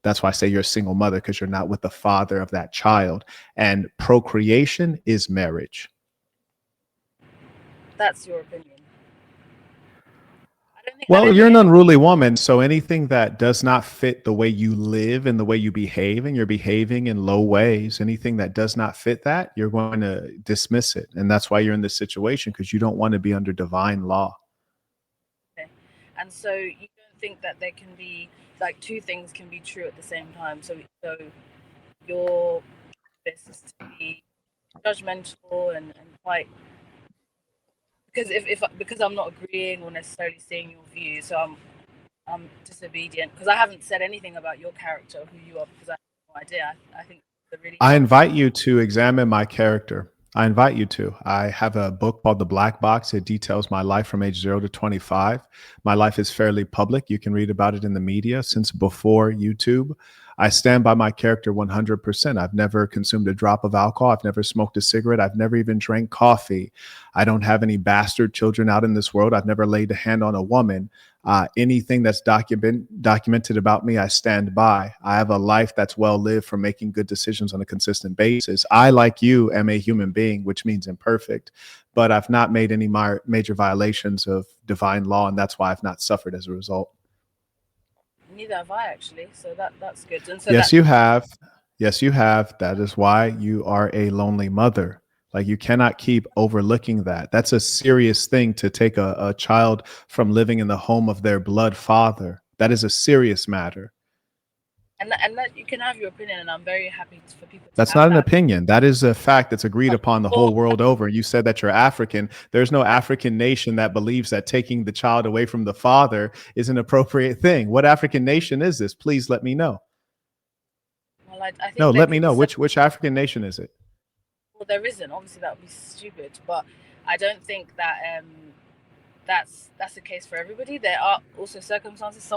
That's why I say you're a single mother, because you're not with the father of that child. And procreation is marriage. That's your opinion. Well, you're an unruly woman, so anything that does not fit the way you live and the way you behave, and you're behaving in low ways, anything that does not fit that, you're going to dismiss it. And that's why you're in this situation, because you don't want to be under divine law. Okay. And so you don't think that there can be, like, two things can be true at the same time. So your this is to be judgmental and quite, because I'm not agreeing or necessarily seeing your view, so I'm disobedient because I haven't said anything about your character or who you are, because I have no idea. I think I invite you to examine my character. I invite you to. I have a book called The Black Box. It details my life from age 0 to 25. My life is fairly public. You can read about it in the media since before YouTube. I stand by my character 100%. I've never consumed a drop of alcohol. I've never smoked a cigarette. I've never even drank coffee. I don't have any bastard children out in this world. I've never laid a hand on a woman. Anything that's documented about me, I stand by. I have a life that's well lived from making good decisions on a consistent basis. I, like you, am a human being, which means imperfect, but I've not made any major violations of divine law, and that's why I've not suffered as a result. Neither have I, actually, so that's good. And so yes, you have. Yes, you have. That is why you are a lonely mother. Like, you cannot keep overlooking that. That's a serious thing, to take a child from living in the home of their blood father. That is a serious matter. And that you can have your opinion, and I'm very happy for people to That's have not an that. opinion. That is a fact that's agreed upon the whole world over. You said that you're African. There's no African nation that believes that taking the child away from the father is an appropriate thing. What African nation is this? Please let me know. Well, I think no, let me know. Which African nation is it? Well, there isn't. Obviously, that would be stupid. But I don't think that that's the case for everybody. There are also circumstances.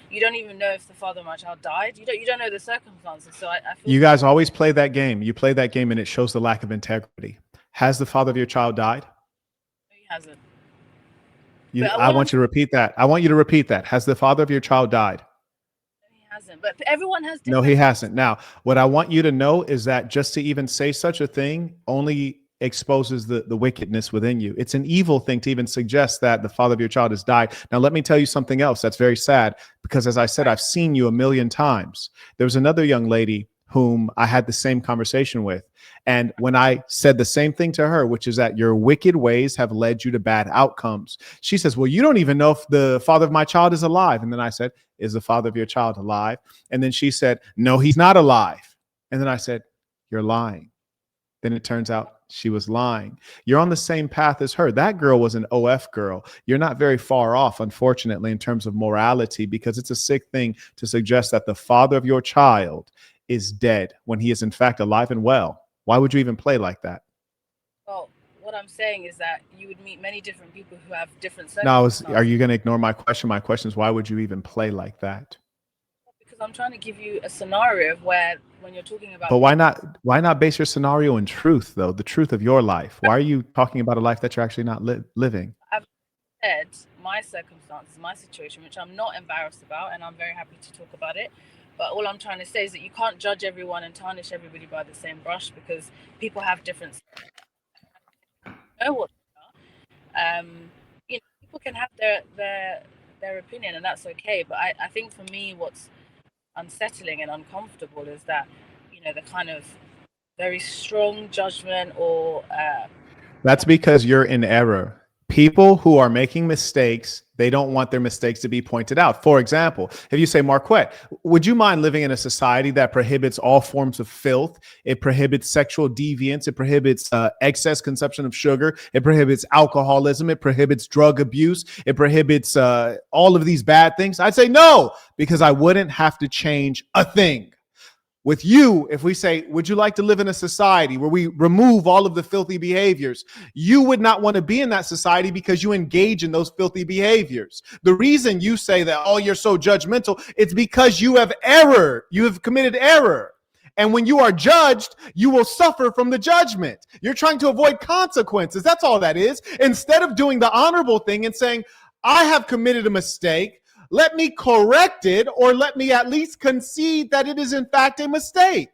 You don't even know if the father of my child died. You don't know the circumstances. So I feel you guys always play that game. You play that game, and it shows the lack of integrity. Has the father of your child died? No, he hasn't. I want you to repeat that. I want you to repeat that. Has the father of your child died? No, he hasn't. But everyone has. No, he hasn't. Now, what I want you to know is that just to even say such a thing only exposes the wickedness within you. It's an evil thing to even suggest that the father of your child has died. Now, let me tell you something else that's very sad, because as I said, I've seen you a million times. There was another young lady whom I had the same conversation with. And when I said the same thing to her, which is that your wicked ways have led you to bad outcomes, she says, well, you don't even know if the father of my child is alive. And then I said, is the father of your child alive? And then she said, no, he's not alive. And then I said, you're lying. Then it turns out she was lying. You're on the same path as her. That girl was an OF girl. You're not very far off, unfortunately, in terms of morality, because it's a sick thing to suggest that the father of your child is dead when he is in fact alive and well. Why would you even play like that? Well, what I'm saying is that you would meet many different people who have different circumstances. Now, are you going to ignore my question? My question is, why would you even play like that? Because I'm trying to give you a scenario of where, when you're talking about. But why not base your scenario in truth, though? The truth of your life. Why are you talking about a life that you're actually not living? I've said my circumstances, my situation, which I'm not embarrassed about, and I'm very happy to talk about it. But all I'm trying to say is that you can't judge everyone and tarnish everybody by the same brush, because people have different. You know what they are. People can have their opinion, and that's okay. But I think for me, what's unsettling and uncomfortable is that, the kind of very strong judgment or. That's because you're in error. People who are making mistakes, they don't want their mistakes to be pointed out. For example, if you say, Marquette, would you mind living in a society that prohibits all forms of filth? It prohibits sexual deviance. It prohibits excess consumption of sugar. It prohibits alcoholism. It prohibits drug abuse. It prohibits all of these bad things. I'd say no, because I wouldn't have to change a thing. With you, if we say, would you like to live in a society where we remove all of the filthy behaviors? You would not want to be in that society because you engage in those filthy behaviors. The reason you say that, oh, you're so judgmental, it's because you have error. You have committed error. And when you are judged, you will suffer from the judgment. You're trying to avoid consequences. That's all that is. Instead of doing the honorable thing and saying, I have committed a mistake. let me correct it, or let me at least concede that it is in fact a mistake.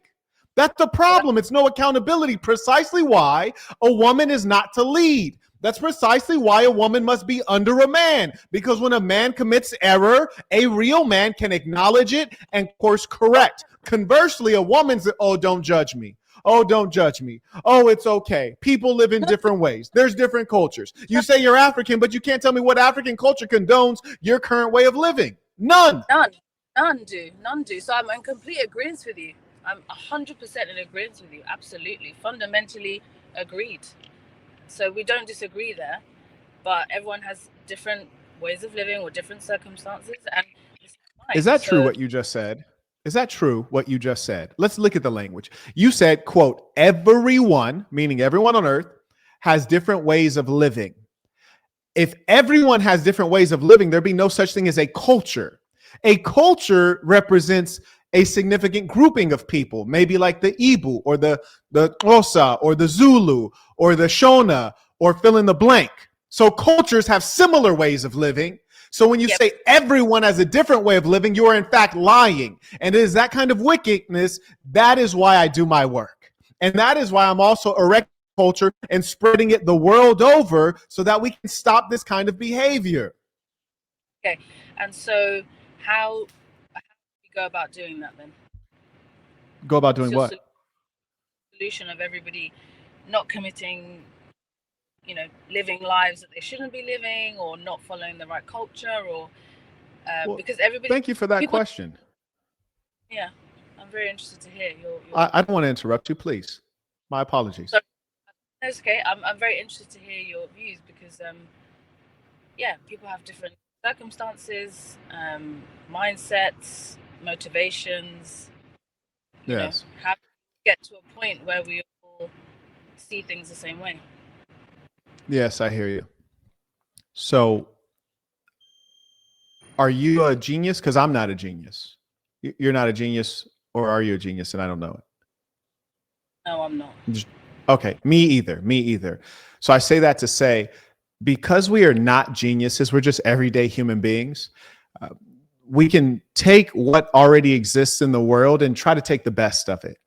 That's the problem. It's no accountability. Precisely why a woman is not to lead. That's precisely why a woman must be under a man, because when a man commits error, a real man can acknowledge it and course correct. Conversely, a woman's, oh, don't judge me. Oh, don't judge me. Oh, it's okay. People live in different ways. There's different cultures. You say you're African, but you can't tell me what African culture condones your current way of living. None. None do. So I'm in complete agreement with you. I'm 100% in agreement with you. Absolutely. Fundamentally agreed. So we don't disagree there, but everyone has different ways of living or different circumstances. And is that true what you just said? Is that true what you just said? Let's look at the language. You said, quote, everyone, meaning everyone on earth, has different ways of living. If everyone has different ways of living, there'd be no such thing as a culture. A culture represents a significant grouping of people, maybe like the Ibu or the Xhosa or the Zulu or the Shona or fill in the blank. So cultures have similar ways of living. So when you say everyone has a different way of living, you are in fact lying. And it is that kind of wickedness. That is why I do my work. And that is why I'm also erecting culture and spreading it the world over so that we can stop this kind of behavior. Okay. And so how do we go about doing that then? Go about doing what? Solution of everybody not committing, living lives that they shouldn't be living, or not following the right culture, or because everybody. Thank you for that question. Yeah, I'm very interested to hear your I don't want to interrupt you, please. My apologies. That's okay. I'm very interested to hear your views because, people have different circumstances, mindsets, motivations. Yes. How to get to a point where we all see things the same way. Yes, I hear you. So, are you a genius? Because I'm not a genius. You're not a genius, or are you a genius and I don't know it? No, I'm not. Okay, me either. So I say that to say, because we are not geniuses, we're just everyday human beings. We can take what already exists in the world and try to take the best of it.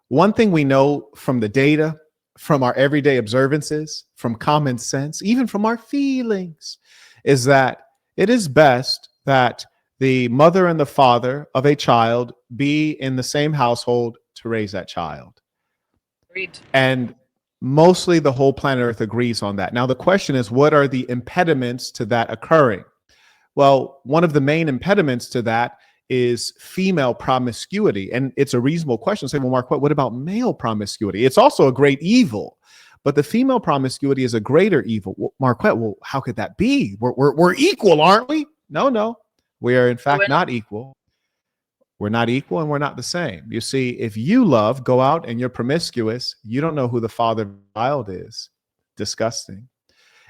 One thing we know from the data, from our everyday observances, from common sense, even from our feelings, is that it is best that the mother and the father of a child be in the same household to raise that child. Agreed. And mostly the whole planet Earth agrees on that. Now, the question is, what are the impediments to that occurring? Well, one of the main impediments to that is female promiscuity. And it's a reasonable question to say, well, Marquette, what about male promiscuity? It's also a great evil, but the female promiscuity is a greater evil. Well, Marquette, well, how could that be? We're equal, aren't we? No, we are in fact not equal. We're not equal and we're not the same. You see, if you go out and you're promiscuous, you don't know who the father of the child is. Disgusting.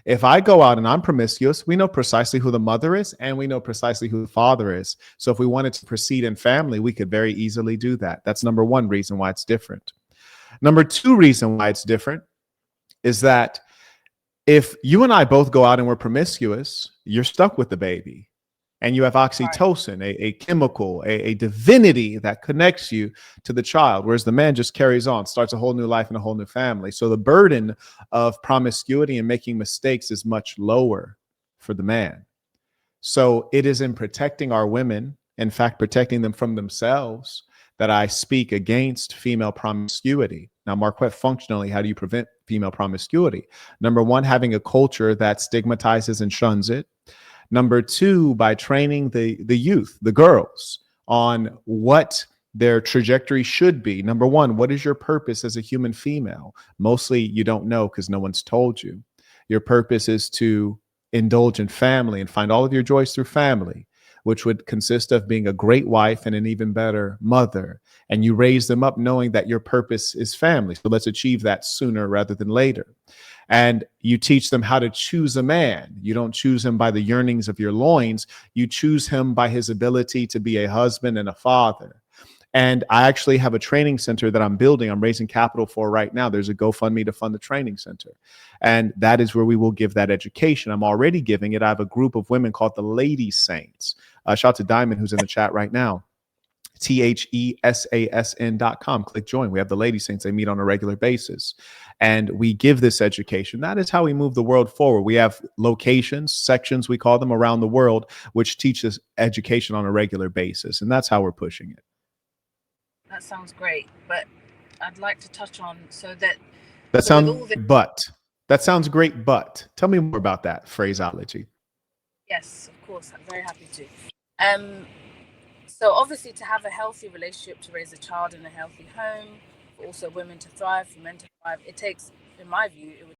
If I go out and I'm promiscuous, we know precisely who the mother is and we know precisely who the father is. So if we wanted to proceed in family, we could very easily do that. That's number one reason why it's different. Number two reason why it's different is that if you and I both go out and we're promiscuous, you're stuck with the baby. And you have oxytocin, a chemical, a divinity that connects you to the child, whereas the man just carries on, starts a whole new life and a whole new family. So the burden of promiscuity and making mistakes is much lower for the man. So it is in protecting our women, in fact, protecting them from themselves, that I speak against female promiscuity. Now, Marquette, functionally, how do you prevent female promiscuity? Number one, having a culture that stigmatizes and shuns it. Number two, by training the youth, the girls, on what their trajectory should be. Number one, what is your purpose as a human female? Mostly you don't know because no one's told you. Your purpose is to indulge in family and find all of your joys through family, which would consist of being a great wife and an even better mother. And you raise them up knowing that your purpose is family. So let's achieve that sooner rather than later. And you teach them how to choose a man. You don't choose him by the yearnings of your loins. You choose him by his ability to be a husband and a father. And I actually have a training center that I'm building. I'm raising capital for right now. There's a GoFundMe to fund the training center. And that is where we will give that education. I'm already giving it. I have a group of women called the Lady Saints. Shout out to Diamond, who's in the chat right now. THESASN.com. Click join. We have the Lady Saints. They meet on a regular basis. And we give this education. That is how we move the world forward. We have locations, sections, we call them, around the world, which teach us education on a regular basis. And that's how we're pushing it. That sounds great. But I'd like to touch on that sounds great, but tell me more about that phraseology. Yes, of course. I'm very happy to. So obviously, to have a healthy relationship, to raise a child in a healthy home, for also women to thrive, for men to thrive, it takes, in my view, it would